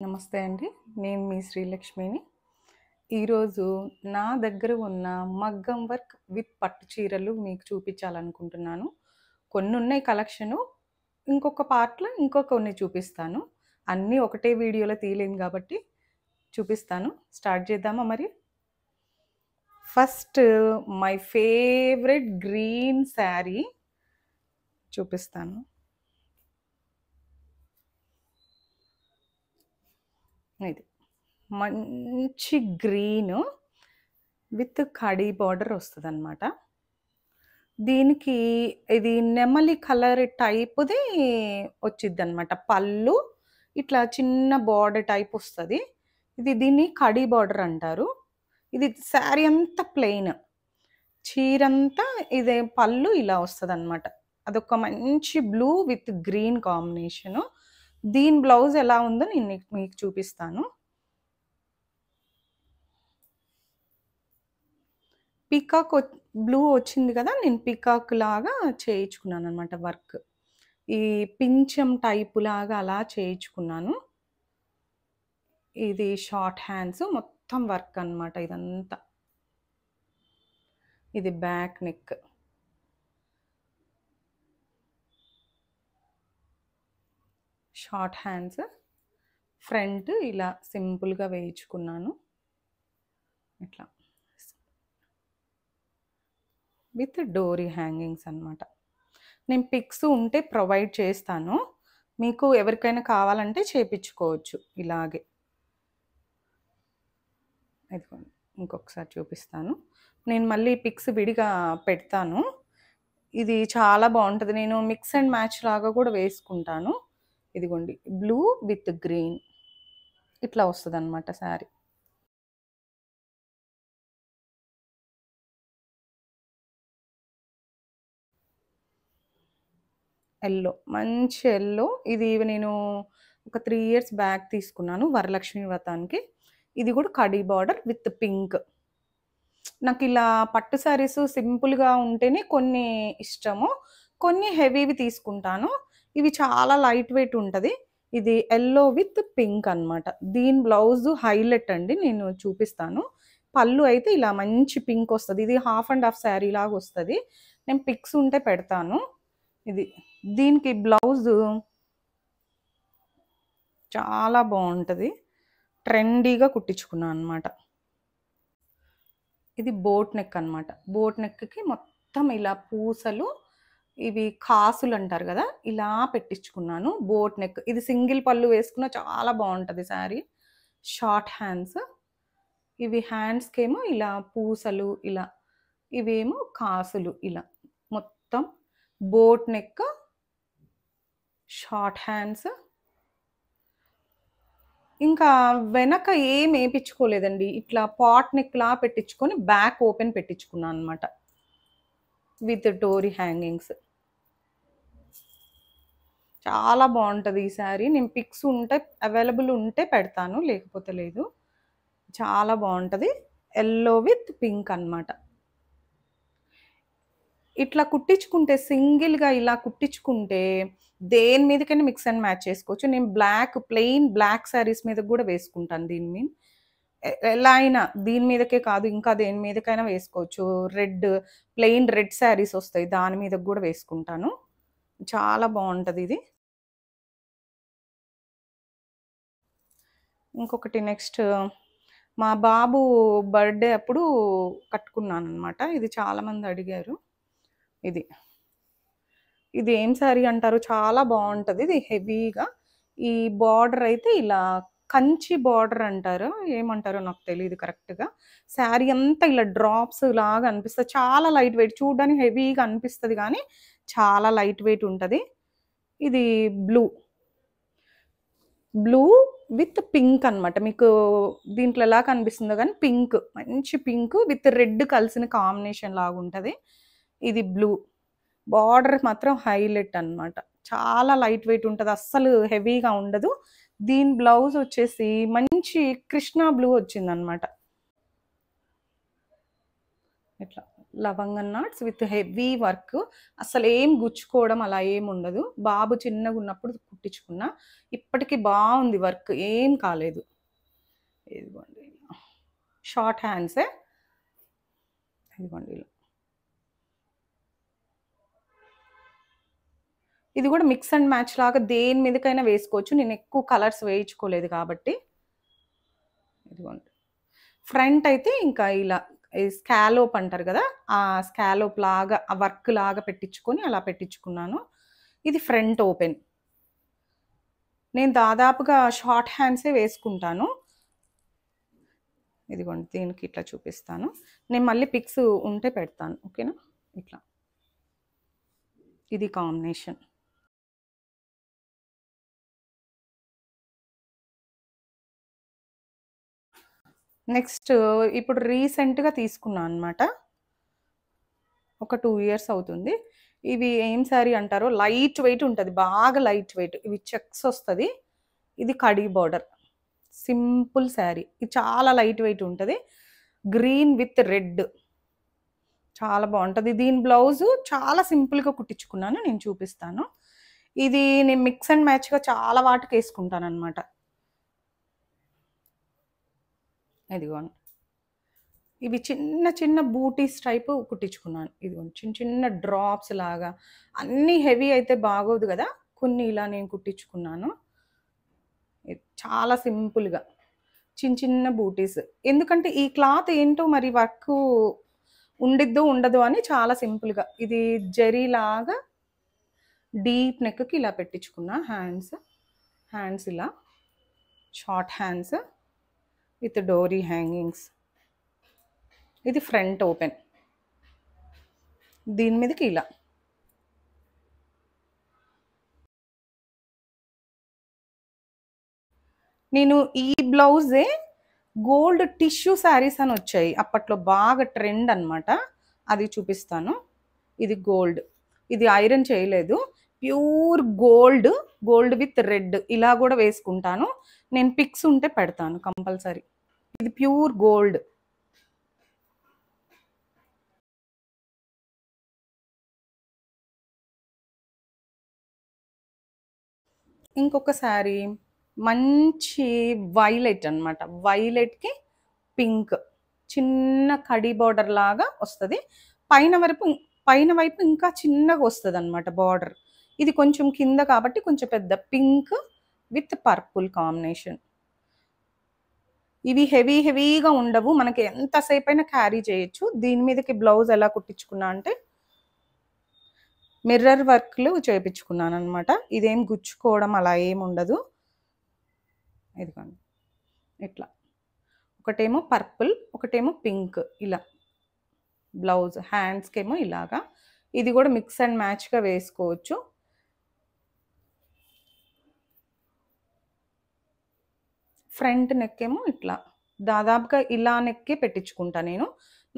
నమస్తే అండి. నేను మీ శ్రీలక్ష్మిని. ఈరోజు నా దగ్గర ఉన్న మగ్గం వర్క్ విత్ పట్టు చీరలు మీకు చూపించాలనుకుంటున్నాను. కొన్నున్నాయి కలెక్షను. ఇంకొక పార్ట్‌లో ఇంకో కొన్ని చూపిస్తాను. అన్నీ ఒకటే వీడియోలో తీయలేను గాబట్టి చూపిస్తాను. స్టార్ట్ చేద్దామా మరి? First my favourite green sari చూపిస్తాను. ఇది. మంచి గ్రీను విత్ కడీ బార్డర్ వస్తదనమాట. దీనికి ఇది నెమలి కలర్ టైప్‌ది వచ్చిద్దనమాట. పళ్ళు ఇట్లా చిన్న బార్డర్ టైప్ వస్తది. దీన్ని కడీ బార్డర్ అంటారు. ఇది శారీ అంతా ప్లెయిన్. చీరంతా ఇదే పళ్ళు ఇలా వస్తదనమాట. అదొక మంచి బ్లూ విత్ గ్రీన్ కాంబినేషను. దీని బ్లౌజ్ ఎలా ఉందో నేను మీకు చూపిస్తాను. పీకాక్ బ్లూ వచ్చింది కదా! నేను పీకాక్ లాగా చేయించుకున్నాననమాట వర్క్. ఈ పించం టైపు లాగా అలా చేయించుకున్నాను. ఇది షార్ట్ హ్యాండ్స్ మొత్తం వర్క్ అనమాట ఇదంతా. ఇది back neck. Short hands. Front ఇలా సింపుల్‌గా వేయించుకున్నాను. ఇట్లా. విత్ డోరీ హ్యాంగింగ్స్ అనమాట. నేను పిక్స్ ఉంటే ప్రొవైడ్ చేస్తాను. మీకు ఎవరికైనా కావాలంటే చేపించుకోవచ్చు ఇలాగే. ఇదిగోండి. ఇంకొకసారి చూపిస్తాను. నేను మళ్ళీ పిక్స్ విడిగా పెడతాను. ఇది చాలా బావుంటది. నేను మిక్స్ అండ్ మ్యాచ్ లాగా కూడా వేసుకుంటాను. ఇదిగోండి. బ్లూ విత్ గ్రీన్ ఇట్లా వస్తదనమాట శారీ. యెల్లో. మంచి యెల్లో. ఇది నేను ఒక 3 ఇయర్స్ బ్యాక్ తీసుకున్నాను వరలక్ష్మి వ్రతానికి. ఇది కూడా కడీ బార్డర్ విత్ పింక్. నాకిలా పట్టు శారీస్ సింపుల్‌గా ఉంటేనే కొన్ని ఇష్టము. కొన్ని హెవీవి తీసుకుంటాను. ఇవి చాలా లైట్ వెయిట్ ఉంటది. ఇది యెల్లో విత్ పింక్ అనమాట. దీని బ్లౌజు హైలైట్ అండి. నేను చూపిస్తాను. పళ్ళు అయితే ఇలా మంచి పింక్ వస్తది. ఇది హాఫ్ అండ్ హాఫ్ శారీ లాగొస్తది. నేను పిక్స్ ఉంటే పెడతాను. ఇది. దీనికి బ్లౌజు చాలా బావుంటది. ట్రెండీగా కుట్టించుకున్నా అనమాట. ఇది బోట్ నెక్ అనమాట. బోట్ నెక్‌కి మొత్తం ఇలా పూసలు, ఇవి కాసులంటారు గదా! ఇలా పెట్టించుకున్నాను. Boat neck. ఇది సింగిల్ పళ్ళు వేసుకున్న చాలా బావుంటది శారీ. Short hands. ఇవి హ్యాండ్స్‌కేమో ఇలా పూసలు ఇలా. ఇవేమో కాసులు ఇలా. మొత్తం బోట్ నెక్, షార్ట్ హ్యాండ్స్. ఇంకా వెనక ఏం ఏపిచ్చుకోలేదండి. ఇట్లా పాట్ నెక్‌లా పెట్టించుకొని బ్యాక్ ఓపెన్ పెట్టించుకున్నా అనమాట. విత్ డోరీ హ్యాంగింగ్స్. చాలా బావుంటది ఈ శారీ. నేను పిక్స్ ఉంటే అవైలబుల్ ఉంటే పెడతాను. లేకపోతే లేదు. చాలా బావుంటది. యెల్లో విత్ పింక్ అనమాట. ఇట్లా కుట్టించుకుంటే సింగిల్‌గా ఇలా కుట్టించుకుంటే దేని మీదకైనా మిక్స్ అండ్ మ్యాచ్ చేసుకోవచ్చు. నేను ప్లెయిన్ బ్లాక్ శారీస్ మీదకి గూడా వేసుకుంటాను దీన్ని. ఎలా అయినా దీని మీదకే కాదు ఇంకా దేని మీదకైనా వేసుకోవచ్చు. ప్లెయిన్ రెడ్ శారీస్ ఒస్తాయి. దాని మీదకి గూడా వేసుకుంటాను. చాలా బావుంటదిది. ఇంకొకటి నెక్స్ట్ మా బాబు బర్త్‌డే అప్పుడు కట్టుకున్నాననమాట. ఇది చాలామంది అడిగారు. ఇది. ఇది ఏం శారీ అంటారు? చాలా బావుంటది. ఇది హెవీగా. ఈ బార్డర్ అయితే ఇలా కంచి బార్డర్ అంటారో, ఏమంటారో నాకు తెలీదు కరెక్ట్‌గా. శారీ అంతా ఇలా డ్రాప్స్ లాగా అనిపిస్తది. చాలా లైట్ వెయిట్. చూడ్డానికి హెవీగా అనిపిస్తది గానీ, చాలా లైట్ వెయిట్ ఉంటది. ఇది బ్లూ. బ్లూ విత్ పింక్ అనమాట. మీకు దీంట్లో ఎలా కనిపిస్తుందో గానీ పింక్. మంచి పింక్ విత్ రెడ్ కలిసిన కాంబినేషన్ లాగుంటది. ఇది బ్లూ. బార్డర్ మాత్రం హైలైట్ అనమాట. చాలా లైట్ వెయిట్ ఉంటది. అస్సలు హెవీగా ఉండదు. దీని బ్లౌజ్ వచ్చేసి మంచి కృష్ణ బ్లూ వచ్చిందనమాట. ఇట్లా లవంగ నాట్స్ విత్ హెవీ వర్క్. అసలేం గుచ్చుకోవడం అలా ఏముండదు. బాబు చిన్నగున్నప్పుడు కుట్టించుకున్నా. ఇప్పటికి బావుంది వర్క్. ఏం కాలేదు. ఇదిగోండి. షార్ట్ హ్యాండ్సే. ఇదిగోండి ఇలా. ఇది కూడా మిక్స్ అండ్ మ్యాచ్ లాగా దేని మీదకైనా వేసుకోవచ్చు. నేను ఎక్కువ కలర్స్ వేయించుకోలేదు కాబట్టి. ఇదిగోండి. ఫ్రంట్ అయితే ఇంకా ఇలా స్కాలోప్ అంటారు కదా, ఆ స్కాలోప్ లాగా ఆ వర్క్ లాగా పెట్టించుకొని అలా పెట్టించుకున్నాను. ఇది ఫ్రంట్ ఓపెన్. నేను దాదాపుగా షార్ట్ హ్యాండ్సే వేసుకుంటాను. ఇదిగోండి దీనికి ఇట్లా చూపిస్తాను. నేను మళ్ళీ పిక్స్ ఉంటే పెడతాను. ఓకేనా? ఇట్లా ఇది కాంబినేషన్. నెక్స్ట్ ఇప్పుడు రీసెంట్గా తీసుకున్నాను అనమాట. ఒక 2 ఇయర్స్ అవుతుంది. ఇవి ఏం శారీ అంటారో, లైట్ వెయిట్ ఉంటుంది, బాగా లైట్ వెయిట్. ఇవి చెక్స్ వస్తుంది. ఇది కడీ బార్డర్, సింపుల్ శారీ. ఇది చాలా లైట్ వెయిట్ ఉంటుంది. గ్రీన్ విత్ రెడ్, చాలా బాగుంటుంది. దీని బ్లౌజు చాలా సింపుల్గా కుట్టించుకున్నాను, నేను చూపిస్తాను. ఇది నేను మిక్స్ అండ్ మ్యాచ్గా చాలా వాటికి వేసుకుంటాను అనమాట. ఇదిగోండి. ఇవి చిన్న చిన్న బూటీస్ టైపు కుట్టించుకున్నాను. ఇదిగోండి చిన్న చిన్న డ్రాప్స్ లాగా. అన్నీ హెవీ అయితే బాగోదు కదా, కొన్ని ఇలా నేను కుట్టించుకున్నాను. చాలా సింపుల్గా చిన్న చిన్న బూటీస్. ఎందుకంటే ఈ క్లాత్ ఏంటో మరి వర్క్ ఉండిద్దో ఉండదో అని చాలా సింపుల్గా. ఇది జరీలాగా డీప్ నెక్కి ఇలా పెట్టించుకున్నా. హ్యాండ్స్ ఇలా షార్ట్ హ్యాండ్స్ విత్ డోరీ హ్యాంగింగ్స్. ఇది ఫ్రంట్ ఓపెన్. దీని మీదకి ఇలా. నేను ఈ బ్లౌజే గోల్డ్ టిష్యూ శారీస్ అని వచ్చాయి అప్పట్లో, బాగా ట్రెండ్ అనమాట. అది చూపిస్తాను. ఇది గోల్డ్, ఇది ఐరన్ చేయలేదు, pure gold. Gold with red ఇలా కూడా వేసుకుంటాను. నేను పిక్స్ ఉంటే పెడతాను కంపల్సరీ. ఇది ప్యూర్ గోల్డ్. ఇంకొక శారీ మంచి వైలెట్ అనమాట. వైలెట్కి పింక్, చిన్న కడీ బార్డర్ లాగా వస్తుంది. పైన వైపు ఇంకా చిన్నగా వస్తుంది అనమాట బార్డర్. ఇది కొంచెం కింద కాబట్టి కొంచెం పెద్ద పింక్ విత్ పర్పుల్ కాంబినేషన్. ఇవి హెవీగా ఉండవు, మనకి ఎంతసేపు అయినా క్యారీ చేయొచ్చు. దీని మీదకి బ్లౌజ్ ఎలా కుట్టించుకున్నా అంటే మిర్రర్ వర్క్లు చేయించుకున్నాను అనమాట. ఇదేం గుచ్చుకోవడం అలా ఏమి ఉండదు. ఇదిగోండి ఇట్లా, ఒకటేమో పర్పుల్, ఒకటేమో పింక్. ఇలా బ్లౌజ్. హ్యాండ్స్కేమో ఇలాగా. ఇది కూడా మిక్స్ అండ్ మ్యాచ్గా వేసుకోవచ్చు. ఫ్రంట్ నెక్ ఏమో ఇట్లా, దాదాపుగా ఇలా నెక్కే పెట్టించుకుంటా నేను.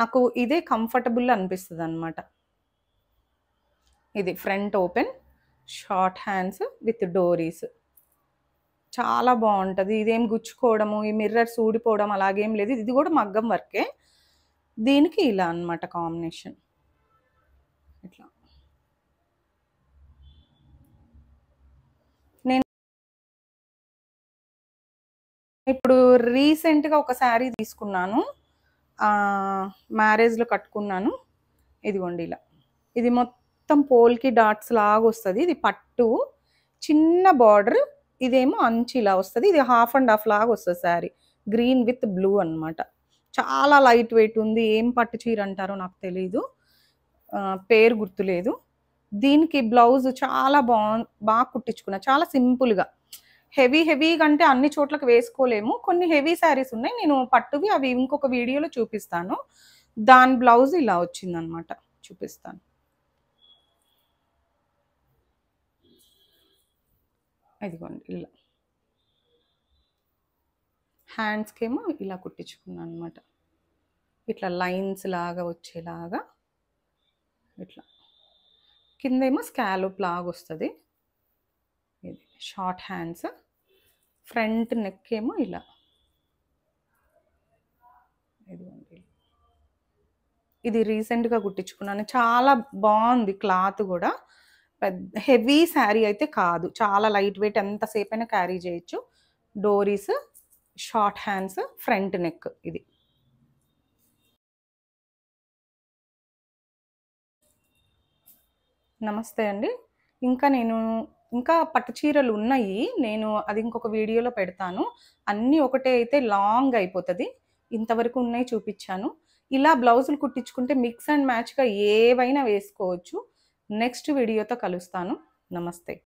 నాకు ఇదే కంఫర్టబుల్ అనిపిస్తుంది అనమాట. ఇది front open, short hands with డోరీస్. చాలా బాగుంటుంది. ఇదేం గుచ్చుకోవడము, ఈ మిర్రర్స్ ఊడిపోవడం అలాగేం లేదు. ఇది కూడా మగ్గం వర్కే. దీనికి ఇలా అనమాట కాంబినేషన్. ఇట్లా నేను ఇప్పుడు రీసెంట్గా ఒక శారీ తీసుకున్నాను, మ్యారేజ్లో కట్టుకున్నాను. ఇదిగోండి ఇలా. ఇది మొత్తం పోల్కి డాట్స్ లాగా వస్తుంది. ఇది పట్టు, చిన్న బార్డర్. ఇదేమో అంచు ఇలా వస్తుంది. ఇది హాఫ్ అండ్ హాఫ్ లాగా వస్తుంది శారీ. గ్రీన్ విత్ బ్లూ అనమాట. చాలా లైట్ వెయిట్ ఉంది. ఏం పట్టు చీర అంటారో నాకు తెలీదు, పేరు గుర్తులేదు. దీనికి బ్లౌజ్ చాలా బాగా కుట్టించుకున్నా, చాలా సింపుల్గా. హెవీగా అంటే అన్ని చోట్లకి వేసుకోలేము. కొన్ని హెవీ శారీస్ ఉన్నాయి, నేను పట్టువి అవి ఇంకొక వీడియోలో చూపిస్తాను. దాని బ్లౌజ్ ఇలా వచ్చిందనమాట, చూపిస్తాను. ఇదిగోండి ఇలా. హ్యాండ్స్కేమో ఇలా కుట్టించుకున్నాను అనమాట. ఇట్లా లైన్స్ లాగా వచ్చేలాగా. ఇట్లా కిందేమో స్కాలోప్ లాగా వస్తుంది. ఇది షార్ట్ హ్యాండ్స్. ఫ్రంట్ నెక్ ఏమో ఇలా. ఇదిగోండి. ఇది రీసెంట్‌గా కుట్టించుకున్నాను. చాలా బావుంది క్లాత్ గూడా. పెద్ద హెవీ శారీ అయితే కాదు. చాలా లైట్ వెయిట్ ఎంతసేపైనా క్యారీ చేయొచ్చు. డోరీస్, షార్ట్ హ్యాండ్స్, ఫ్రంట్ నెక్ ఇది. నమస్తే అండి. ఇంకా నేను ఇంకా పట్టు చీరలున్నయి. నేను అది ఇంకొక వీడియోలో పెడతాను. అన్నీ ఒకటే అయితే లాంగ్ అయిపోతది. ఇంతవరకు ఉన్నయి చూపిచ్చాను. ఇలా బ్లౌజులు కుట్టించుకుంటే మిక్స్ అండ్ మ్యాచ్‌గా ఏవైనా వేసుకోవచ్చు. నెక్స్ట్ వీడియోతో కలుస్తాను. నమస్తే.